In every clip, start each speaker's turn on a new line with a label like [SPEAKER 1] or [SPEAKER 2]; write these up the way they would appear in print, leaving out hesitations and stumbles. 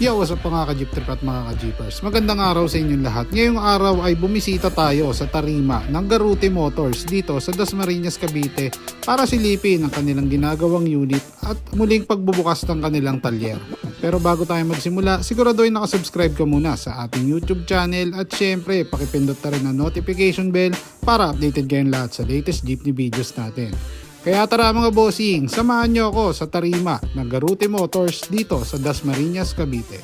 [SPEAKER 1] Yo, what's up mga ka-jeep trip at mga ka-jeepers? Magandang araw sa inyong lahat. Ngayong araw ay bumisita tayo sa tarima ng Garute Motors dito sa Dasmariñas, Cavite para silipin ang kanilang ginagawang unit at muling pagbubukas ng kanilang talyer. Pero bago tayo magsimula, siguraduhin nakasubscribe ka muna sa ating YouTube channel at syempre pakipindot na rin ang notification bell para updated kayong lahat sa latest jeepney videos natin. Kaya tara mga bossing, samahan nyo ako sa tarima ng Garute Motors dito sa Dasmariñas, Cavite.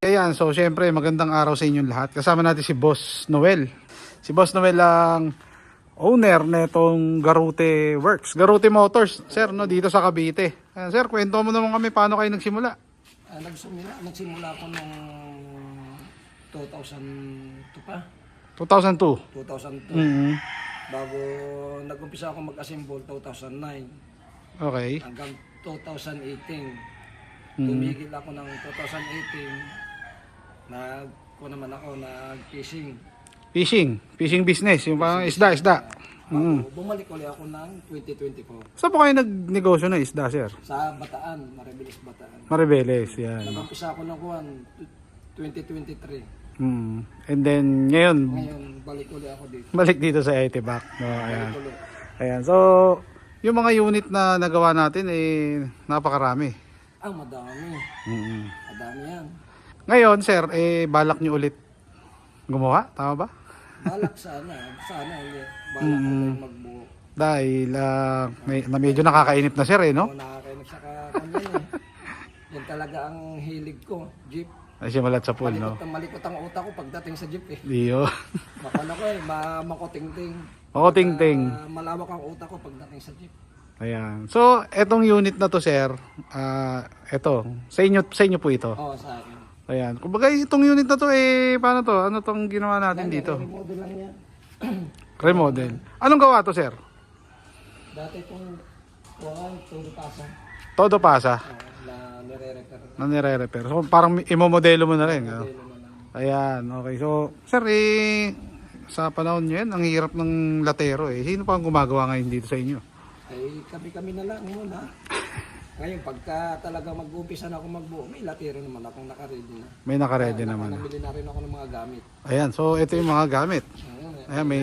[SPEAKER 1] Ayan, so syempre magandang araw sa inyong lahat. Kasama natin si Boss Noel. Si Boss Noel ang owner netong Garute Works, Garute Motors, sir, no, dito sa Cavite. Sir, kwento mo naman kami paano kayo nagsimula.
[SPEAKER 2] Nagsimula ako noong 2002 pa.
[SPEAKER 1] 2002.
[SPEAKER 2] 2002. Bago nag-umpisa ako mag-assemble 2009
[SPEAKER 1] Okay.
[SPEAKER 2] hanggang 2018. Tumigil ako ng 2018. Nag-fishing.
[SPEAKER 1] Fishing business, yung parang isda.
[SPEAKER 2] Bago bumalik ulit ako ng 2024
[SPEAKER 1] Saan po kayo nagnegosyo ng isda, sir?
[SPEAKER 2] sa Bataan, Maribeles Bataan.
[SPEAKER 1] Maribeles, yan.
[SPEAKER 2] Nag-umpisa ako ng 2023.
[SPEAKER 1] And then ngayon
[SPEAKER 2] Ngayon, balik ulit ako dito.
[SPEAKER 1] balik dito sa Etibac. No, ayan.
[SPEAKER 2] Balik ulit.
[SPEAKER 1] Ayan. So, yung mga unit na nagawa natin napakarami.
[SPEAKER 2] Madami. Madami yan.
[SPEAKER 1] Ngayon, sir, balak nyo ulit gumawa, tama ba?
[SPEAKER 2] Balak sana ulit. Balak ulit magbuo.
[SPEAKER 1] Dahil medyo nakakainip na, sir, no?
[SPEAKER 2] Ako nakakainig sa kanya Yan talaga ang hilig ko, jeep.
[SPEAKER 1] Ay, simulat sa pool, no?
[SPEAKER 2] Malikot ang utak ko pagdating sa jeep eh.
[SPEAKER 1] Diyo.
[SPEAKER 2] Makano ko makoting-ting.
[SPEAKER 1] Makoting-ting.
[SPEAKER 2] Malawak ang utak ko pagdating sa jeep.
[SPEAKER 1] Ayan. So, etong unit na to, sir, eto, sa inyo po ito.
[SPEAKER 2] Oo, sa akin.
[SPEAKER 1] Ayan. Kumbaga, itong unit na to, paano to? Ano tong ginawa natin dito?
[SPEAKER 2] Remodel lang yan.
[SPEAKER 1] Remodel. Anong gawa to, sir?
[SPEAKER 2] Dati itong todo pasa.
[SPEAKER 1] Todo pasa.
[SPEAKER 2] Na nire-repair.
[SPEAKER 1] Na nire-repair. So, parang imomodelo mo na rin. Ano?
[SPEAKER 2] Modelo na lang.
[SPEAKER 1] Ayan. Okay. So, sir, sa panahon nyo yan, ang hirap ng latero. Sino pa ang gumagawa ngayon dito sa inyo?
[SPEAKER 2] Ay, kami na lang muna. Ngayon, pagka talaga mag-umpisa na ako magbuo, may latero naman akong naka-ready na.
[SPEAKER 1] May naka-ready naman.
[SPEAKER 2] Namili na rin ako ng mga gamit.
[SPEAKER 1] Ayan. So, ito yung mga gamit.
[SPEAKER 2] Ayun,
[SPEAKER 1] Ayan, may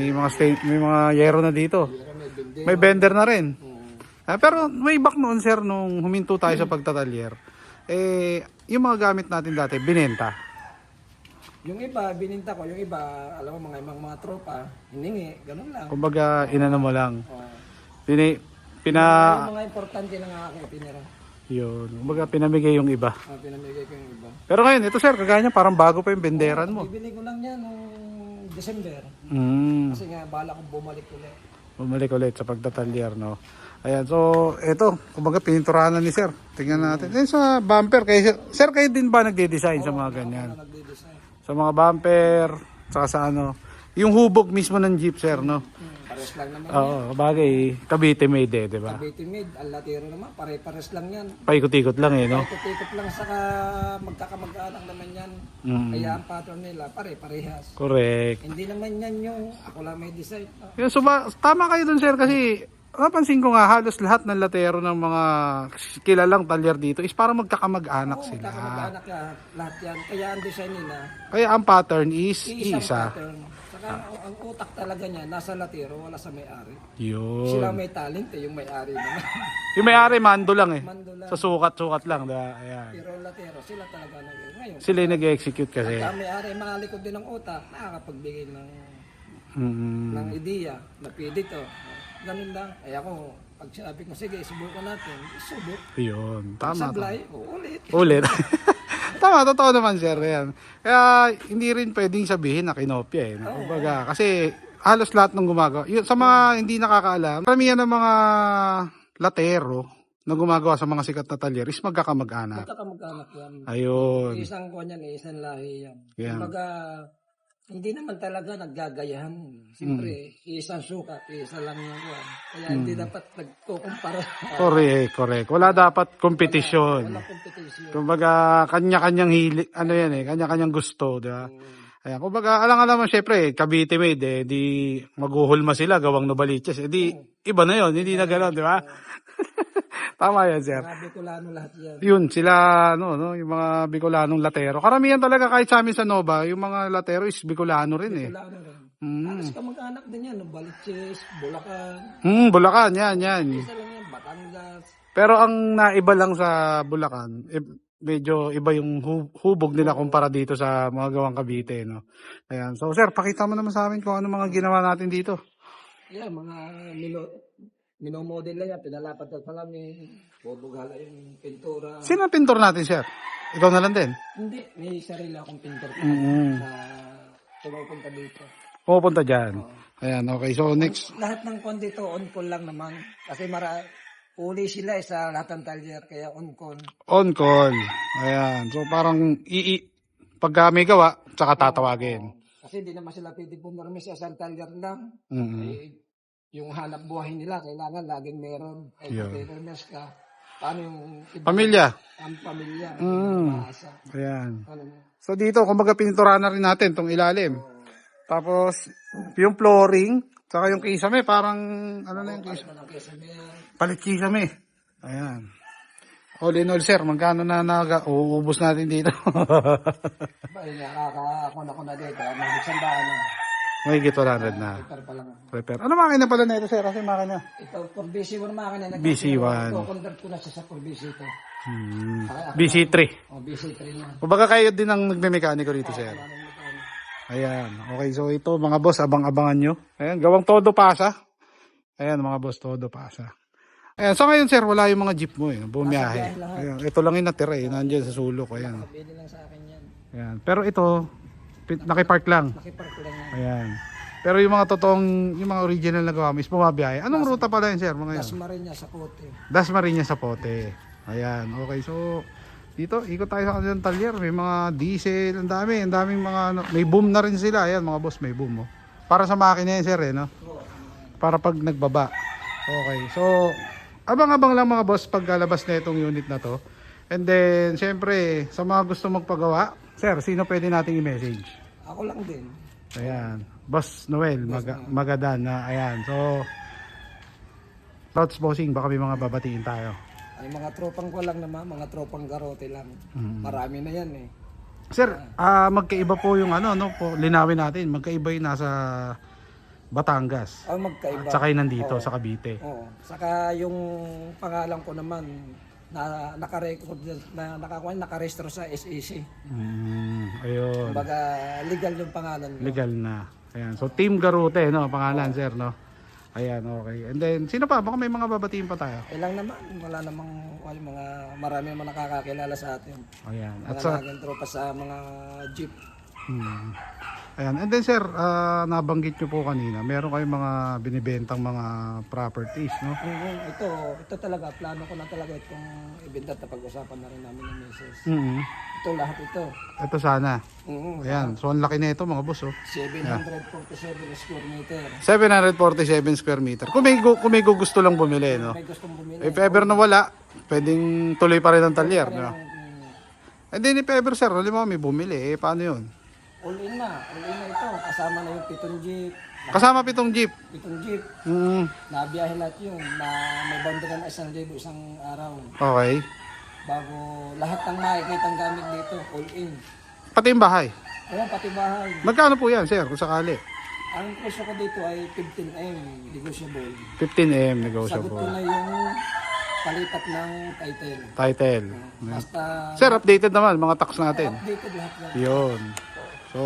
[SPEAKER 1] mga yero na dito.
[SPEAKER 2] pero may bindi.
[SPEAKER 1] May vendor na rin.
[SPEAKER 2] Hmm.
[SPEAKER 1] Pero may back noon, sir, nung huminto tayo sa pagtatalyer. Yung mga gamit natin dati, binenta.
[SPEAKER 2] Yung iba, bininta ko. Yung iba, alam mo, mga tropa, hiningi, ganun lang.
[SPEAKER 1] Kumbaga, inano mo lang.
[SPEAKER 2] Oh.
[SPEAKER 1] Pina
[SPEAKER 2] Yung mga importante lang aking pinira.
[SPEAKER 1] yun. Kumbaga, pinamigay yung iba.
[SPEAKER 2] Pinamigay ko yung iba.
[SPEAKER 1] Pero ngayon, ito sir, kagaya niya, parang bago pa yung benderan mo.
[SPEAKER 2] Bibili ko lang yan noong December. Kasi nga, bala ko bumalik ulit.
[SPEAKER 1] Bumalik ulit sa pagtatalyer, no? Ayan, so, ito, kumbaga, pininturahan na ni sir. Tingnan natin. Sa bumper, sir, kayo din ba nagde-design sa mga ganyan?
[SPEAKER 2] Ako nagde-design.
[SPEAKER 1] Sa mga bumper, saka sa ano, yung hubog mismo ng jeep, sir, no?
[SPEAKER 2] Pares lang naman.
[SPEAKER 1] Oo, bagay, Cavite made di ba?
[SPEAKER 2] Cavite made, al latero naman, pare-pares lang yan.
[SPEAKER 1] Paikot-ikot lang no?
[SPEAKER 2] Ikot-ikot lang saka magkakamag-anak naman yan. Kaya ang pattern nila, pare-parehas.
[SPEAKER 1] Correct.
[SPEAKER 2] Hindi naman yan yung ako lang may design.
[SPEAKER 1] Yun, so, tama kayo dun sir kasi napansin ko nga halos lahat ng latero ng mga kilalang talyer dito is para magkakamag-anak
[SPEAKER 2] Oo,
[SPEAKER 1] sila.
[SPEAKER 2] magkakamag-anak lahat yan. Kaya ang design nila,
[SPEAKER 1] Kaya ang pattern is
[SPEAKER 2] isang
[SPEAKER 1] isa.
[SPEAKER 2] pattern. Saka ang utak talaga niya, nasa latero, wala sa may-ari.
[SPEAKER 1] Yun.
[SPEAKER 2] Sila may talent yung may-ari naman.
[SPEAKER 1] Yung may-ari mando lang
[SPEAKER 2] Mando lang.
[SPEAKER 1] Sa sukat-sukat lang. Diba? Ayan.
[SPEAKER 2] Pero latero, sila talaga ngayon.
[SPEAKER 1] Sila yung nag-execute kasi.
[SPEAKER 2] Pagka may-ari, makalikod din ng utak, nakakapagbigay ng ideya na pwede to. Ganun lang. Ay ako, pag sabi ko, sige, subukan natin. Subok.
[SPEAKER 1] Yun. Tama.
[SPEAKER 2] Sablay, ulit.
[SPEAKER 1] Ulit. Tama, totoo naman sir. Yan. Kaya hindi rin pwedeng sabihin na kinopya Kumbaga, kasi halos lahat ng gumagawa. Yun, sa mga hindi nakakaalam, karamihan ng mga latero na gumagawa sa mga sikat na talyer is magkakamag-anak.
[SPEAKER 2] Magkakamag-anak yan.
[SPEAKER 1] Ayun.
[SPEAKER 2] Isang kuwan yan, isang lahi yan.
[SPEAKER 1] Yan.
[SPEAKER 2] Kumbaga, hindi naman talaga naggagayahan. Siyempre, isang sukat, isa lang yung kuwan. Kaya hindi dapat nagkukumpara.
[SPEAKER 1] Correct. Wala dapat kompetisyon.
[SPEAKER 2] Walang competition.
[SPEAKER 1] Kumbaga, kanya-kanyang hili, kanya-kanyang gusto, di ba? Ayan, kumbaga, alang-alam mo, syempre, Cavite made, di maghuhulma sila, gawang Novaliches, di, iba na yon, hindi na gano'n, di ba? Tama yan, sir.
[SPEAKER 2] Mga Bicolano lahat yan.
[SPEAKER 1] Yun, sila, no, yung mga Bicolanong latero. Karamihan talaga kahit sa amin sa Nova, yung mga latero is Bicolano rin eh.
[SPEAKER 2] Bicolano rin.
[SPEAKER 1] Mm.
[SPEAKER 2] Halos kamag-anak din yan, no? Baliches, Bulacan.
[SPEAKER 1] Bulacan, yan.
[SPEAKER 2] Isa lang yan, Batangas.
[SPEAKER 1] Pero ang naiba lang sa Bulacan, medyo iba yung hubog nila kumpara dito sa mga gawang Cavite, no? Ayan. So, sir, pakita mo naman sa amin kung ano mga ginawa natin dito.
[SPEAKER 2] Yeah, mga minomodel lang yan, pinalapat at salamin, bubugala yung pintura.
[SPEAKER 1] Sino ang pintor natin, sir? Ikaw na lang din?
[SPEAKER 2] Hindi, may sarili akong pintor
[SPEAKER 1] Mm.
[SPEAKER 2] na pumupunta dito.
[SPEAKER 1] Pupunta dyan. Ayan, okay. So, next.
[SPEAKER 2] Lahat ng kon dito, on-call lang naman. Kasi uli sila sa lahat ng talyer, kaya on-call.
[SPEAKER 1] On call. Ayan. So, parang pagka may gawa, tsaka tatawagin.
[SPEAKER 2] Kasi hindi naman sila pwede pumirmi sa isang talyer lang.
[SPEAKER 1] Mm.
[SPEAKER 2] Eh, yung hanap buhay nila, kailangan laging meron. Ay,
[SPEAKER 1] Yeah.
[SPEAKER 2] pumirmis ka. Paano yung
[SPEAKER 1] Pamilya.
[SPEAKER 2] ang pamilya? Maasa.
[SPEAKER 1] Ayan.
[SPEAKER 2] Ano,
[SPEAKER 1] So, dito, kumbaga pininturahan na rin natin itong ilalim. Tapos, yung flooring, tsaka yung kisame, parang, ano na yung kisame?
[SPEAKER 2] ano, kesa may
[SPEAKER 1] Palit kisame. Ayan. All in all, sir, magkano na uubos natin dito?
[SPEAKER 2] nakaka-ako na dito. Mag-isandaan na.
[SPEAKER 1] May 100 na.
[SPEAKER 2] Repair pa lang.
[SPEAKER 1] Repair. Ano makina pala na ito, sir? Kasi makina.
[SPEAKER 2] Ito, for BC1 makina.
[SPEAKER 1] BC1.
[SPEAKER 2] Ito, convert ko na siya sa for BC2.
[SPEAKER 1] BC3.
[SPEAKER 2] O, BC3 na.
[SPEAKER 1] Kumbaga kayo din ang nagme-mekaniko rito, sir. Ayan. Okay, so ito mga boss, abang-abangan nyo. Ayan, gawang todo pasa. Ayan mga boss, todo pasa. Ayan, so ngayon sir, wala yung mga jeep mo eh. Bumiyahe. Ayan, ito lang yung natira eh. Nandiyan sa sulok. Ayan.
[SPEAKER 2] Bili lang sa akin yan.
[SPEAKER 1] Ayan. Pero ito, nakipark lang.
[SPEAKER 2] Nakipark lang yan.
[SPEAKER 1] Ayan. Pero yung mga totoong, yung mga original na gawa mo is bumabiyahe. Anong ruta pala yun sir? Mga yun?
[SPEAKER 2] Dasmariñas sa Pote.
[SPEAKER 1] Dasmariñas sa Pote. Ayan. Okay, so dito, ikot tayo sa kanilang talyer. May mga diesel, ang daming mga, may boom na rin sila. Ayan mga boss, may boom. Oh. Para sa makina yan sir eh, no? Para pag nagbaba. Okay, so abang-abang lang mga boss pagkalabas na itong unit na to. And then, syempre, sa mga gusto magpagawa, sir, sino pwede nating i-message?
[SPEAKER 2] Ako lang din.
[SPEAKER 1] Ayan, Boss Noel, Magadan na, ayan. So, Prouds Bossing, baka may mga babatiin tayo.
[SPEAKER 2] Ay, mga tropang ko lang naman, mga tropang garote lang. Marami na yan eh.
[SPEAKER 1] Sir, magkaiba po yung ano, no, po, linawin natin, magkaiba yung nasa Batangas.
[SPEAKER 2] Magkaiba.
[SPEAKER 1] At saka yung nandito sa Cavite.
[SPEAKER 2] Oo. Saka yung pangalan ko naman na naka-record na naka-register sa SEC.
[SPEAKER 1] Ayun.
[SPEAKER 2] Kumbaga legal yung pangalan ko.
[SPEAKER 1] Legal na. Ayan. So Team Garute, no, pangalan sir, no. Ayan, okay. And then sino pa? Baka may mga babatiin pa tayo.
[SPEAKER 2] Lang naman, wala namang marami naman nakakakilala sa atin.
[SPEAKER 1] Ayan.
[SPEAKER 2] At
[SPEAKER 1] At sa
[SPEAKER 2] tropa sa mga jeep.
[SPEAKER 1] Ayan. And then sir, nabanggit nyo po kanina, meron kayong mga binibentang mga properties, no?
[SPEAKER 2] Ito talaga, plano ko na talaga itong ibenta at pag-usapan na rin namin ng misis. Ito lahat ito.
[SPEAKER 1] Ito sana. Ayan. So ang laki na ito mga boss, oh.
[SPEAKER 2] 747 square meter.
[SPEAKER 1] 747 square meter. Kung may gusto lang bumili, no?
[SPEAKER 2] May gustong bumili.
[SPEAKER 1] If ever na wala, pwedeng tuloy pa rin ang talyer, no? And then if ever sir, halimbawa may bumili, paano yun?
[SPEAKER 2] All in na ito. Kasama na yung 7 jeep.
[SPEAKER 1] Kasama 7 jeep.
[SPEAKER 2] 7 jeep. Nabiyahe lahat yun. May banda na 1,000 isang araw.
[SPEAKER 1] Okay.
[SPEAKER 2] Bago lahat ng makikita ang gamit dito, all in.
[SPEAKER 1] Pati yung bahay.
[SPEAKER 2] Oo, pati bahay.
[SPEAKER 1] Magkano po yan, sir, kung sakali?
[SPEAKER 2] Ang presyo ko dito ay 15M, negotiable.
[SPEAKER 1] 15M
[SPEAKER 2] Sagot ko
[SPEAKER 1] negotiable.
[SPEAKER 2] na yung palipat ng title.
[SPEAKER 1] Title.
[SPEAKER 2] Basta
[SPEAKER 1] Sir, updated naman mga tax natin.
[SPEAKER 2] updated lahat yan.
[SPEAKER 1] Yun. So,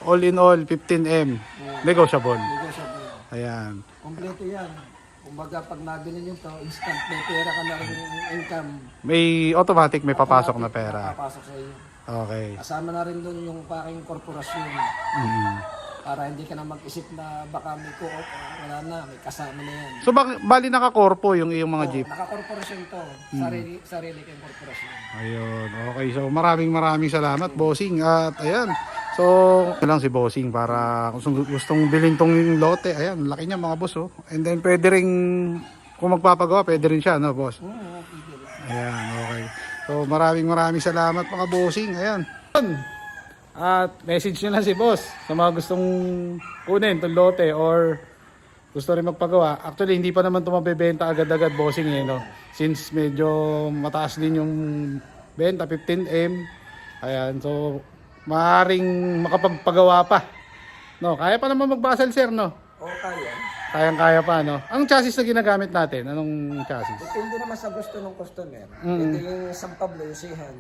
[SPEAKER 1] all in all, 15M. Negotiable.
[SPEAKER 2] Negotiable.
[SPEAKER 1] Ayan.
[SPEAKER 2] Kompleto yan. Kumbaga pag nabili nyo to, instant may pera ka na rin yung income.
[SPEAKER 1] May automatic, may papasok na pera.
[SPEAKER 2] Papasok sa iyo.
[SPEAKER 1] Okay.
[SPEAKER 2] Kasama na rin doon yung paking korporasyon. Para hindi ka na mag-isip na baka may co-op. Wala na, may kasama na yan.
[SPEAKER 1] So, bali nakakorpo yung iyong mga jeep?
[SPEAKER 2] Naka-korporasyon to. Sarili kayong korporasyon.
[SPEAKER 1] Ayun. Okay. So, maraming salamat, bossing. At ayan. So, ito lang si bossing para kung gustong bilhin tong lote. Ayan, laki niya mga boss, oh. And then, pwede rin, kung magpapagawa, pwede rin siya, no, boss? Ayan, okay. So, maraming salamat mga bossing. Ayan. At message nyo lang si boss sa mga gustong kunin itong lote or gusto rin magpagawa. Actually, hindi pa naman ito mabebenta agad-agad, bossing eh, no? Since medyo mataas din yung benta, 15M. Ayan, so maaaring makapagpagawa pa. No, kaya pa naman magbasal, sir, no?
[SPEAKER 2] O kaya.
[SPEAKER 1] Kayang-kaya pa, no? Ang chassis na ginagamit natin, anong chassis?
[SPEAKER 2] Depende naman sa gusto ng customer.
[SPEAKER 1] Mm.
[SPEAKER 2] Ito yung San Pablo, yung Sihan.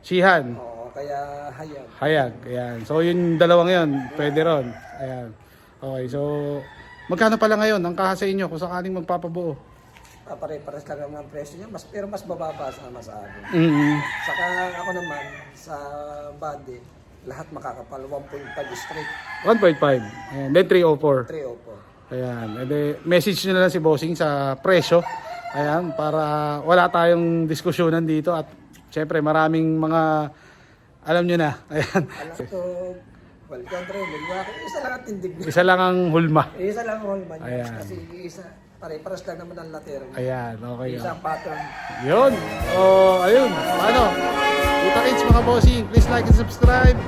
[SPEAKER 1] Shihan,
[SPEAKER 2] Oo, kaya hayag.
[SPEAKER 1] Hayag, ayan. So yung dalawang yun, pwede ron. Ayan. Okay, so magkano pala ngayon ang kaha sa inyo kung sakaling magpapabuo?
[SPEAKER 2] Pare-pares lang naman ang presyo niya, pero mas bababa sa akin.
[SPEAKER 1] Mm-hmm.
[SPEAKER 2] Saka ako naman, sa body, lahat makakapal, 1.5 straight,
[SPEAKER 1] 1.5. Ayan. Then 304.
[SPEAKER 2] 3
[SPEAKER 1] Ayan. And then, message nyo na lang si Bossing sa presyo. Ayan. Para wala tayong diskusyonan dito. At syempre maraming mga alam nyo na. Ayan.
[SPEAKER 2] Alam ko, well, control, isa lang ang tindig niya.
[SPEAKER 1] Isa lang ang hulma.
[SPEAKER 2] Isa lang ang holman niya.
[SPEAKER 1] Ayan.
[SPEAKER 2] Kasi isa, pare-pares lang naman ang latero niya.
[SPEAKER 1] Ayan. Okay.
[SPEAKER 2] Isang pattern.
[SPEAKER 1] Yun. O, ayun. Ano? Kita kits mga Bossing. Please like and subscribe.